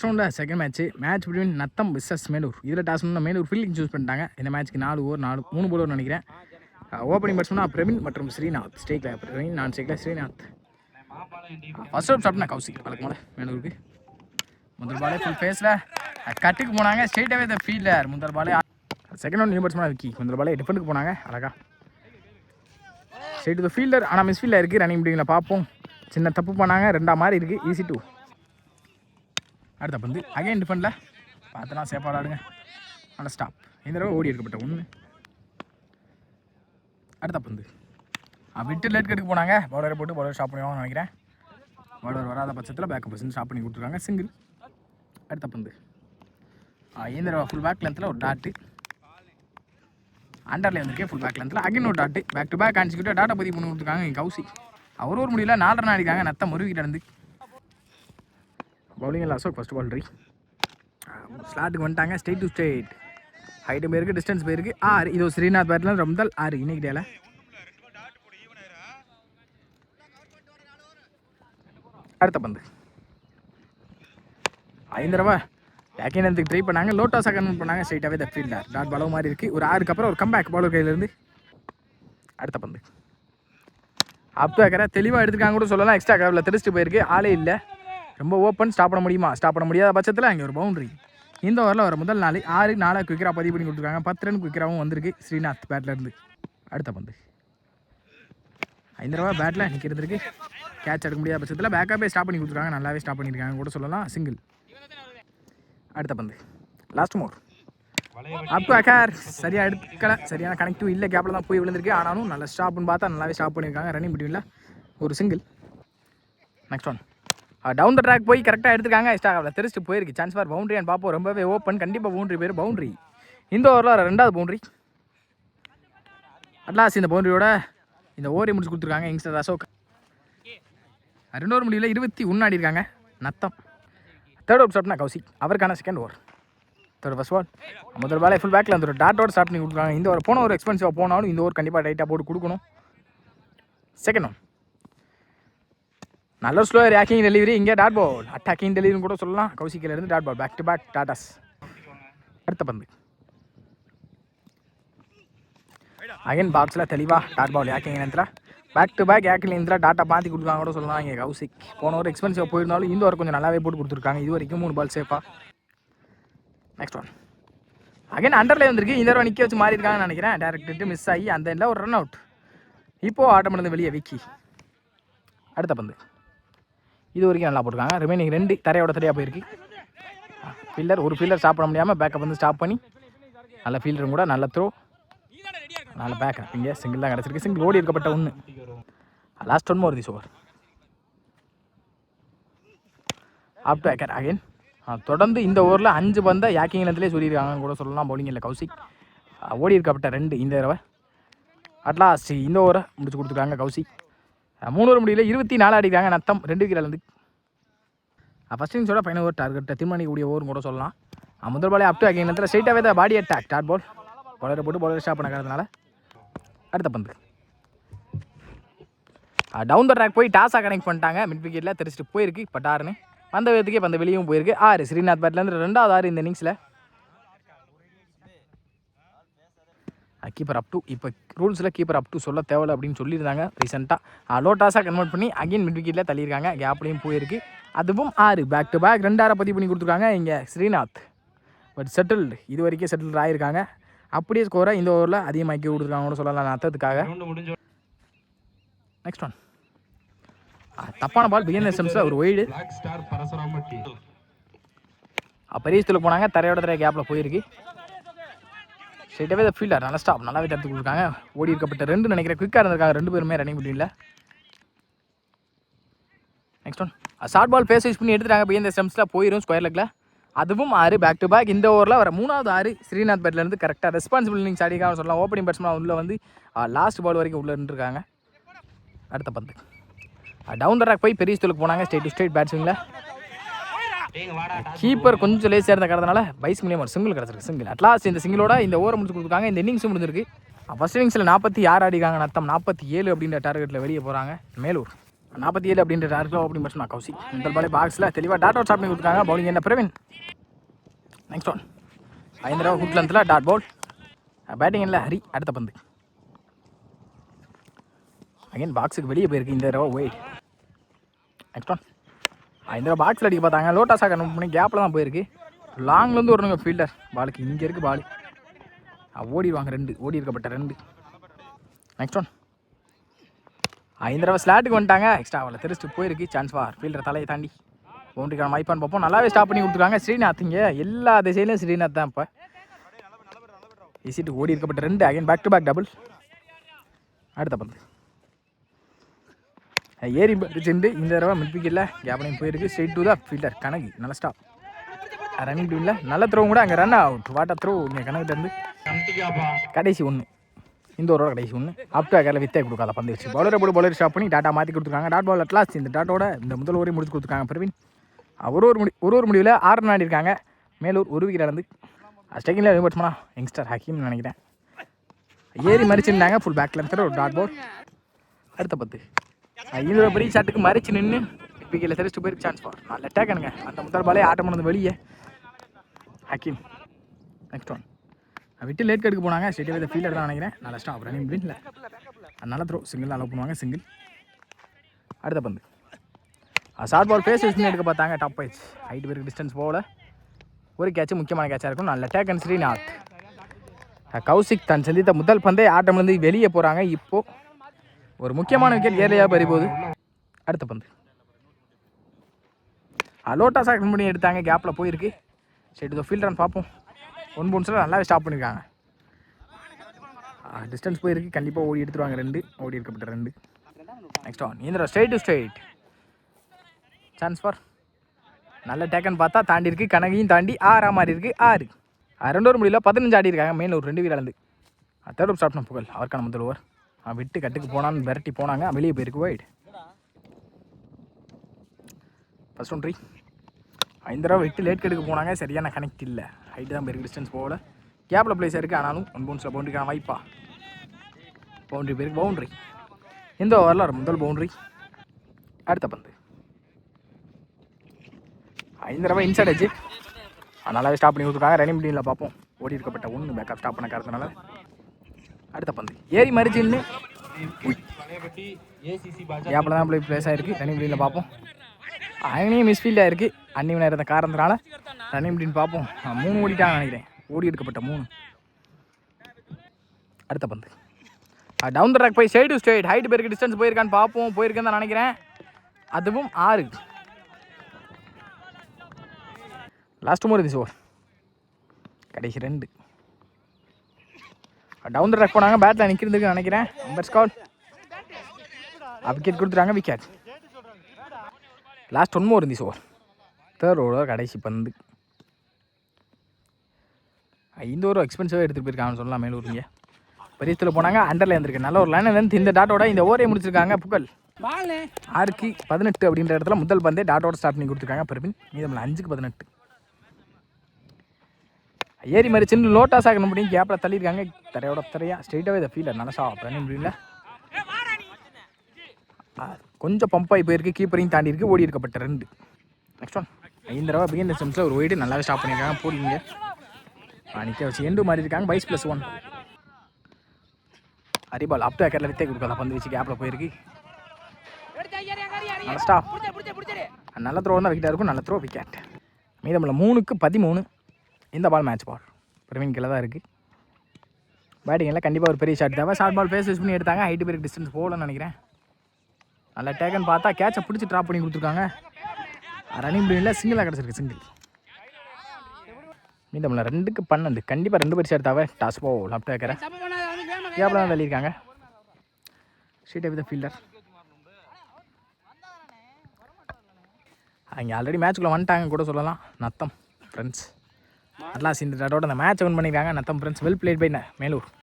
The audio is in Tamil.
ஃபர்ஸ்ட் ரவுண்டில் second match between Natham versus Melur. இதில் டாஸ் பண்ணால் மேலூர் ஃபீல்டிங் சூஸ் பண்ணிட்டாங்க. இந்த மேட்ச்க்கு 4 ஓவர் 3 போலர் நினைக்கிறேன். ஓப்பனிங் பேட்ஸ்மேனா பிரவீன் மற்றும் ஸ்ரீநாத். ஸ்டேக்கில் பிரவீன், நான் ஸ்டேக்கில் ஸ்ரீநாத். ஃபர்ஸ்ட் ஓவர் சாப்பிட்டா கௌசிக் வழக்கமான மேலூருக்கு. முதல் பாலே ஃபுல் ஃபேஸில் கட்டுக்கு போனாங்க. ஸ்ட்ரெயிட்டாகவே இந்த ஃபீல்டர் முதல் பாலே. செகண்ட் ஒன் நியூ பேட்ஸ்மேனாக விக்கி முதல் பாலே டிஃபெண்டுக்கு போனாங்க. அழகா ஸ்ட்ரெயிட் டு த ஃபீல்டர். ஆனால் மிஸ்ஃபீல்டில் இருக்குது. ரன்னிங் பிடிங்கில் பார்ப்போம். சின்ன தப்பு பண்ணாங்க. 2 மாதிரி இருக்குது. ஈஸி 2. அடுத்த பந்து அகைன் டிஃபெண்டில் பார்த்தலாம். சேஃபாக ஆடுங்க. நல்ல ஸ்டாப். இந்த தடவை ஓடி எடுக்கப்பட்ட 1. அடுத்த பந்து விட்டு லேட் கட்டுக்கு போனாங்க. பவுலரை போட்டு பவுலர் ஸ்டாப் பண்ணுவாங்கன்னு நினைக்கிறேன். பவுலர் வராத பட்சத்தில் பேக்கப் பர்சன் ஸ்டாப் பண்ணி கொடுத்துருக்காங்க. சிங்கிள். அடுத்த பந்து இந்த தடவை ஃபுல் பேக் லென்த்தில் ஒரு டாட்டு. அண்டரில் வந்துருக்கே ஃபுல் பேக் லென்த்தில் அகைன் ஒரு டாட்டு. பேக் டு பேக் அடிச்சுக்கிட்டு டாட்டா பதிவு பண்ணி கொடுத்துருக்காங்க. இங்கே கௌசி ஒரு முடியல 4 ரன் அடிக்காங்க. நத்த முருகிட்ட இருந்து பவுலிங் எல்லாம் அசோக் ஃபஸ்ட் பால் ட்ரை. ஸ்லாட்டுக்கு வந்துட்டாங்க. Straight to straight. ஹைட்டு போயிருக்கு, டிஸ்டன்ஸ் போயிருக்கு. 6. இது ஸ்ரீநாத் பேட்டில் ரொம்ப 6 இன்னைக்கு டேல. அடுத்த பந்து 5 தடவை பேக்கினத்துக்கு ட்ரை பண்ணாங்க. லோட்டாஸாக கன்வெர்ட் பண்ணாங்க. ஸ்ட்ரைட்டாகவே த ஃபீல்டர் டாட் பாலோ மாதிரி இருக்குது. ஒரு 6க்கு அப்புறம் ஒரு கம்பேக் பவுலர் கையிலேருந்து. அடுத்த பந்து அப் டு ஏக்கரை தெளிவாக எடுத்துக்காங்க கூட சொல்லலாம். எக்ஸ்ட்ரா கவரில் தெரிச்சிட்டு போயிருக்கு. ஆளே இல்லை. ரொம்ப ஓப்பன். ஸ்டாப் பண்ண முடியுமா? ஸ்டாப் பண்ண முடியாத பட்சத்தில் அங்கே ஒரு பவுண்டரி. இந்த ஓவரில் வர முதல் 6 குவிக்கராக பதிவு பண்ணி கொடுத்துருக்காங்க. 10 ரன் குவிக்கராகவும் வந்திருக்கு ஸ்ரீநாத் பேட்லேருந்து. அடுத்த பந்து 5 தடவை பேட்டில் நிற்கிறதுக்கு கேட்ச் எடுக்க முடியாத பட்சத்தில் பேக்கப்பே ஸ்டாப் பண்ணி கொடுத்துருக்காங்க. நல்லாவே ஸ்டாப் பண்ணியிருக்காங்க கூட சொல்லலாம். சிங்கிள். அடுத்த பந்து last more up to occur. சரியாக எடுக்கல. சரியான கனெக்டிவ் இல்லை. கேப்பில் தான் போய் விழுந்திருக்கு. ஆனாலும் நல்ல ஸ்டாப்னு பார்த்தா நல்லாவே ஸ்டாப் பண்ணியிருக்காங்க. ரன்னிங் பிட்வீனில் ஒரு single. Next one down the track போய் கரெக்டாக எடுத்துக்காங்க. எக்ஸ்ட்ரா தெரிச்சிட்டு போயிருக்கு. சான்ஸ் ஃபார் பவுண்டரி அண்ட் பார்ப்போம். ரொம்பவே ஓப்பன். கண்டிப்பாக பவுண்டரி பேர் பவுண்டரி. இந்த ஓவரில் 2வது பவுண்டரி. அட்லாஸ் இந்த பவுண்டரியோட இந்த ஓவரை முடிச்சு கொடுத்துருக்காங்க. யங்ஸ்டர் அசோக் 2 ஓவர் முடிவில் 21 ஆடிருக்காங்க. நத்தம். தேர்ட் ஓவர் ஸ்டாப்னா கௌசிக். அவருக்கான second over. Third first ball முதல் பாலே ஃபுல் பேக்கில் அந்த ஒரு டாட்டோட ஸ்டார்ட் பண்ணி கொடுத்துருக்காங்க. இந்த ஒரு போன ஒரு எக்ஸ்பென்சிவாக போனாலும் இந்த ஓவர் கண்டிப்பாக டைட்டாக போட்டு கொடுக்கணும். செகண்ட் ஒன் நல்ல ஸ்லோ ரேக்கிங் டெலிவரி. இங்கே டாட் பால் அட்டாக்கிங் டெலிவரின்னு கூட சொல்லலாம். கௌசிக்கிலேருந்து dot ball. Back to back டாட்டாஸ். அடுத்த பந்து அகைன் பாக்ஸில் தெளிவாக டாட் பால் யாக்கிங் நேரத்தில் பேக் டு பேக் யாக்கிங் நேரத்தில் டாட்டா மாற்றி கொடுத்துருக்காங்க கூட சொல்லலாம். இங்கே கௌசிக் போன ஒரு எக்ஸ்பென்சிவாக போயிருந்தாலும் இந்த ஒரு கொஞ்சம் நல்லாவே போட்டு கொடுத்துருக்காங்க. இது வரைக்கும் 3 பால் சேஃபாக. நெக்ஸ்ட் ஒன் அகைன் அண்டர்லேயே வந்திருக்கு. இந்த தடவை நிற்க வச்சு மாறி இருக்காங்கன்னு நினைக்கிறேன். டேரக்ட் மிஸ் ஆகி அந்த எண்டில் ஒரு ரன் அவுட். இப்போது ஆட்டம் நடந்து வெளியே விக்கி. அடுத்த பந்து இது வரைக்கும் நல்லா போட்டிருக்காங்க. ரிமைனிங் 2 தரையோட தரையாக போயிருக்கு. ஃபீல்டர் ஒரு ஃபீல்டர் ஸ்டாப் பண்ண முடியாமல் பேக்கப் வந்து ஸ்டாப் பண்ணி நல்ல ஃபீல்டரும் கூட நல்ல த்ரோ நல்ல பேக்கப். இங்கே சிங்கிள் தான் கிடச்சிருக்கு. சிங்கிள் ஓடி இருக்கப்பட்ட 1. Last 1 more this over. Up to acre again. தொடர்ந்து இந்த ஓவரில் 5 பந்தை யாக்கிங் நேரத்திலே சொல்லியிருக்காங்க கூட சொல்லலாம். பவுலிங் இல்லை கௌசிக். ஓடி இருக்கப்பட்ட 2 இந்த தடவை. அட்லாஸ்ட் இந்த ஓவரை முடிச்சு கொடுத்துருக்காங்க கௌசிக். 3 ஓவர் முடியல 24 ஆடிக்காங்க. நத்தம் 2 விக்கெட்லேருந்து. ஃபஸ்ட் இன்னிங்ஸோட ஃபைனல் ஓவர் டார்கெட்டை தீர்மானிக்கக்கூடிய ஓவர் கூட சொல்லலாம். முதல் பாலே அப் டு அகைன் நேரத்தில் ஸ்ட்ரைட்டாகவே தான் பாடி அட்டாக் டாட் பால். பவுலரை போட்டு பவுலரை ஸ்டாப் பண்ணக்கிறதுனால. அடுத்த பந்து டவுன் த ட்ராக் போய் டாஸாக கனெக்ட் பண்ணிட்டாங்க. மிட் விக்கெட்டில் தெரிச்சிட்டு போயிருக்கு. இப்போ டார்னு பந்த வேகத்துக்கே பந்த வெளியும் போயிருக்கு. 6 ஸ்ரீநாத் பேட்லேருந்து 2வது 6 இந்த இன்னிங்ஸில். கீப்பர் அப் டு இப்போ ரூல்ஸில் கீப்பர் அப் டு சொல்ல தேவையில்லை அப்படின்னு சொல்லியிருந்தாங்க ரீசெண்டாக. லோட்டாஸாக கன்வெர்ட் பண்ணி அகைன் மிட் விக்கெட்டில் தள்ளியிருக்காங்க. கேப்லேயும் போயிருக்கு. அதுவும் 6 பேக் டு பேக் 2 6 பதிவு பண்ணி கொடுத்துருக்காங்க இங்கே ஸ்ரீநாத். பட் செட்டில்டு இது வரைக்கும் செட்டில்டு ஆகியிருக்காங்க. அப்படியே ஸ்கோரை இந்த ஓவரில் அதிகமாக்கி கொடுத்துருக்காங்க சொல்லலாம் நத்தத்துக்காக. நெக்ஸ்ட் ஒன் தப்பான பால் பிகினர் செம்ஸில் ஒரு ஒய்டு. பெரியஸ்தில் போனாங்க. தரையோட தரைய கேப்பில் போயிருக்கு. ஸ்ட்ரெயிட்டாகவே ஃபீல்டர் நல்ல ஸ்டாப் நல்லாவே தடுத்து கொடுத்துருக்காங்க. ஓடி இருக்கப்பட்ட 2 நினைக்கிறேன். குயிக்காக இருந்திருக்காங்க 2 பேருமே ரன்னிங் பிட்வீனில். Next one short ball face use பண்ணி எடுத்துட்டாங்க. பிகினர் செம்ஸில் போயிடும் ஸ்கொயர் லெக்கில். அதுவும் 6 பேக் டு பேக். இந்த ஓவரில் வர 3வது 6 ஸ்ரீநாத் பேட்லேருந்து கரெக்டாக ரெஸ்பான்சிபிள் இன்னிங்ஸ் ஆடிக்காக சொல்லலாம். ஓப்பனிங் பேட்ஸ்மேன் உள்ளே வந்து லாஸ்ட் பால் வரைக்கும் உள்ளே இருந்துருக்காங்க. அடுத்த பந்து டவுன் த ட்ராக் போய் பெரிய ஸ்டோலுக்கு போனாங்க. ஸ்ட்ரெயிட் டு ஸ்ட்ரெயிட் பேட்ஸிங்கில். கீப்பர் கொஞ்சம் லேஸாக இருந்த காரணத்தினால பைஸ் மூலியம் ஒரு சிங்கிள் கிடச்சிருக்கு. சிங்கிள் அட்லாஸ்ட் இந்த சிங்கிளோட இந்த ஓவரை முடிச்சு கொடுத்துருக்காங்க. இந்த இன்னிங்ஸும் முடிஞ்சிருக்கு. ஃபர்ஸ்ட் இன்னிங்ஸில் 46 ஆடிக்காங்க. நத்தம் 47 அப்படின்ற டார்கெட்டில் வெளியே போகிறாங்க மேலூர். 47 அப்படின்ற டார்க்கில் ஓப்பனிங் பர்சன் கௌசிக். முதல் பாலே பாக்ஸில் தெளிவாக டாட் அவுட் ஸ்டார்ட் பண்ணி கொடுத்துருக்காங்க. பவுலிங் என்ன பிரவீன். நெக்ஸ்ட் ஒன் 5 ரூபா ஹுட் லென்த்தில் டாட் பவுல். பேட்டிங் இல்லை ஹரி. அடுத்த பந்து அகைன் பாக்ஸுக்கு வெளியே போயிருக்கு. இந்த ரூபா ஒயிட். நெக்ஸ்ட் ஒன் 5 ரூபா பாக்ஸில் அடிக்க பார்த்தாங்க. லோட்டாஸாக கன்வெர்ட் பண்ணி கேப்பில் தான் போயிருக்கு. லாங்லேருந்து வரணுங்க ஃபீல்டர். பாலுக்கு இங்கே இருக்குது பால். ஓடிடுவாங்க 2 ஓடி இருக்கப்பட்ட 2. நெக்ஸ்ட் ஒன் 5 ரூபா ஸ்லாட்டுக்கு வந்துட்டாங்க. எக்ஸ்ட்ரா அவளை தெரிச்சுட்டு போயிருக்கு. சான்ஸ் ஃபார் ஃபீல்டர் தலையை தாண்டி பவுண்டரிக்கான மைப்பான்னு பார்ப்போம். நல்லாவே ஸ்டாப் பண்ணி கொடுத்துருக்காங்க. ஸ்ரீநாத் இங்கே எல்லா திசையிலும் ஸ்ரீநாத் தான். இப்போ ஈஸிட்டு ஓடி இருக்கப்பட்ட 2. Again back to back double. அடுத்த பந்து ஏறி சென்று இந்த தடவை மிட்விக்கெட்டில் கேப்லையும் போயிருக்கு. ஸ்ட்ரெயிட் டு த ஃபீல்டர் கணக்கு. நல்ல ஸ்டாப். ரன்னிங் டீமில் நல்ல த்ரோ கூட அங்கே ரன் அவுட். வாட்டர் த்ரோ இங்கே கணக்கிட்ட இருந்து கடைசி 1. இந்த ஒரு கடைசி 1. அப் டு அக்கரில் வித்தே கொடுக்காத பந்து வச்சு பவுலரை போட்டு பவுலர் ஸ்டாப் பண்ணி டாட்டா மாற்றி கொடுத்துருக்காங்க. டாட் பால் அட்லாஸ்ட் இந்த டாட்டோட இந்த முதல் ஓவரையும் முடிச்சு கொடுத்துருக்காங்க பிரவீன். ஒரு முடிவில் 6 ரன் ஆடிருக்காங்க. மேலூர் 1 விக்கெட் இழந்து. ஸ்டெக்கிங்கில் ரிவர்ட்ஸ்மனா யங்ஸ்டர் ஹக்கீம்னு நினைக்கிறேன். ஏறி மறிச்சிருந்தாங்க. ஃபுல் பேக் லென்த்தில் ஒரு டாட் பால். அடுத்த பத்து 5 பெரிய ஷாட்டுக்கு மறிச்சு நின்று விக்கெட்டில் தெரிச்சுட்டு போயிருக்கு. சான்ஸ் ஃபார் நல்ல டேக்கனுங்க. அந்த முதல் பாலே ஆட்டம் பண்ணது வெளியே ஹக்கீம். நெக்ஸ்ட் ஒன் விட்டு லேட் கட்டுக்கு போனாங்க. ஸ்டேட் த ஃபீல்டர் தான் நினைக்கிறேன். நல்ல ஸ்டாப் ரன்னிங் இல்லை. நல்ல த்ரோ சிங்கிள் அலோவ் பண்ணுவாங்க. சிங்கிள். அடுத்த பந்து ஷார்ட் பால் ஃபேஸ் வச்சு எடுக்க பார்த்தாங்க. டாப் பைச் ஹைட் பேருக்கு டிஸ்டன்ஸ் போகல. ஒரு கேட்ச் முக்கியமான கேட்சாக இருக்கும். நல்ல டேக்கன் ஸ்ரீநாத். கௌசிக் தான் சந்தித்த முதல் பந்தே ஆட்டம்லேருந்து வெளியே போகிறாங்க. இப்போது ஒரு முக்கியமான விக்கெட் ஏர்லியாக பறி போகுது. அடுத்த பந்து லோட்டாஸாக ரன் பண்ணி எடுத்தாங்க. கேப்பில் போயிருக்கு. ஸ்ட்ரெயிட் டு ஃபீல்டர்னு பார்ப்போம். 1 பவுன்ஸில் நல்லாவே ஸ்டாப் பண்ணியிருக்காங்க. டிஸ்டன்ஸ் போயிருக்கு. கண்டிப்பாக ஓடி எடுத்துருவாங்க. 2 ஓடி இருக்கப்பட்ட 2. நெக்ஸ்ட் ஒன் இந்த straight to straight. Chance for நல்ல டேக்கன் பார்த்தா தாண்டி இருக்கு. கணக்கையும் தாண்டி 6 மாதிரி இருக்குது. 6 2 முடியல 15 ஆடி இருக்காங்க. மெயின் ஒரு 2 வீல் இழந்து. தேர்ட் ஸ்டார்ட் பண்ண புகழ் அவருக்கான முதல் ஓவர். விட்டு கட்டுக்கு போனான்னு விரட்டி போனாங்க. வெளியே போயிருக்கு வைட். First one 3. 5 ரூபா விட்டு லேட் கட்டுக்கு போனாங்க. சரியான கனெக்ட் இல்லை. ஹைட்டு தான் போயிருக்கு. டிஸ்டன்ஸ் போகல. கேப்பில் பிளேஸ் இருக்குது. ஆனாலும் 1 பவுன்ஸில் பவுண்டரிக்கான வாய்ப்பா. பவுண்டரி பேருக்கு பவுண்டரி. இந்த ஓவரில் ஒரு முதல் பவுண்டரி. அடுத்த பந்து 5 ரூபா இன்சைட் ஆச்சு. நல்லாவே ஸ்டாப் பண்ணி கொடுத்துருக்காங்க. ரன்னிங் மீடியில் பார்ப்போம். ஓடி இருக்கப்பட்ட 1 பேக்கப் ஸ்டாப் பண்ண காரணத்தினால. அடுத்த பந்து ஏறி மறிச்சுன்னு கேப்பில் தான் பிளேஸ் ஆகிருக்கு. ரன்னிங் மீடியில் பார்ப்போம். அங்கேயும் மிஸ்ஃபீல்டாக இருக்குது. அன்னிவனாக இருந்த காரணத்தினால ரன்னிங் மீடின்னு பார்ப்போம். 3 ஓடிட்டாங்க நினைக்கிறேன். ஓடி எடுக்கப்பட்ட 3. அடுத்த பந்து டவுன் த ட்ராக் போய் சைடு டு ஸ்ட்ரெயிட். ஹைட் பேருக்கு டிஸ்டன்ஸ் போயிருக்கான்னு பார்ப்போம். போயிருக்கேன்னு தான் நினைக்கிறேன். அதுவும் 6. லாஸ்ட் ஓவர் திஸ் ஓவர் கடைசி 2. டவுன் த ட்ராக் போனாங்க. பேட்டில் நிற்கிறதுக்கு நினைக்கிறேன். நம்பர் ஸ்கால் விக்கெட் கொடுத்துட்டாங்க. Wicket. Last 1 over this over. Third over கடைசி பந்து. 5 ஓவர் எக்ஸ்பென்சிவாக எடுத்துகிட்டு போயிருக்காங்கன்னு சொல்லலாம். மேலூருங்க பெரியத்தில் போனாங்க. அண்டரில் இருந்திருக்கு. நல்ல ஒரு லைன் இந்த டாட்டோட இந்த ஓவரே முடிச்சிருக்காங்க. புகழ் 6க்கு 18 அப்படின்ற இடத்துல முதல் பந்தே டாட்டோட ஸ்டார்ட் பண்ணி கொடுத்துருக்காங்க. பிரவீன் மீதம் 5க்கு 18. ஏறி மாதிரி சின்ன லோட்டாஸாக கண் பண்ணி கேப்பில் தள்ளியிருக்காங்க. தரையோட தரையா ஸ்ட்ரெயிட்டாகவே இதை ஃபீல்டர் நல்லா ஸ்டாப் ரன்னிங் முடியல. கொஞ்சம் பம்ப் ஆகி போயிருக்கு. கீப்பரையும் தாண்டி இருக்குது. ஓடி இருக்கப்பட்ட 2. நெக்ஸ்ட் ஒன் 5 ரூபா பிகின் டிஸ்டன்ஸில் ஒரு ஒயிடு நல்லாவே ஸ்டாப் பண்ணியிருக்காங்க. போடிங்க நிற்க வச்சு எண்டு மாதிரி இருக்காங்க. 22+1. ஹரிபால் அப் டு அக்கரில் வித்தே கொடுக்கலாம். பந்து வச்சு கேப்பில் போயிருக்கு. நல்ல ஸ்டாப். நல்ல த்ரோ தான் விக்கெட்டாக இருக்கும். நல்ல த்ரோ விக்கெட். மீதமில்ல 3க்கு 13. இந்த பால் மேட்ச் பால் பிரவீன் கீழே தான் இருக்குது. பேட்டிங்கில் கண்டிப்பாக ஒரு பெரிய ஷாட் தேவை. ஷார்ட் பால் ஃபேஸ் யூஸ் பண்ணி எடுத்தாங்க. ஹைட்டு பேருக்கு டிஸ்டன்ஸ் போகலன்னு நினைக்கிறேன். நல்லா டேக்கன் பார்த்தா கேட்சை பிடிச்சி ட்ராப் பண்ணி கொடுத்துருக்காங்க. ரன்னிங் பிளீனில் சிங்கிளாக கிடச்சிருக்கு. சிங்கிள். மீதமில்ல 2க்கு 12. கண்டிப்பாக 2 பெரிய ஷாட் தேவை. டாஸ் போ லெஃப்ட் டேக்கரை கேப்பில் தான் தள்ளியிருக்காங்க. Straight with fielder. அங்கே ஆல்ரெடி மேட்ச்குள்ளே வந்துட்டாங்க கூட சொல்லலாம். நத்தம் ஃப்ரெண்ட்ஸ் அட்லாஸ் இந்த டாட்டோட அந்த மேட்ச் வின் பண்ணியிருக்காங்க. Natham friends well played by Melur.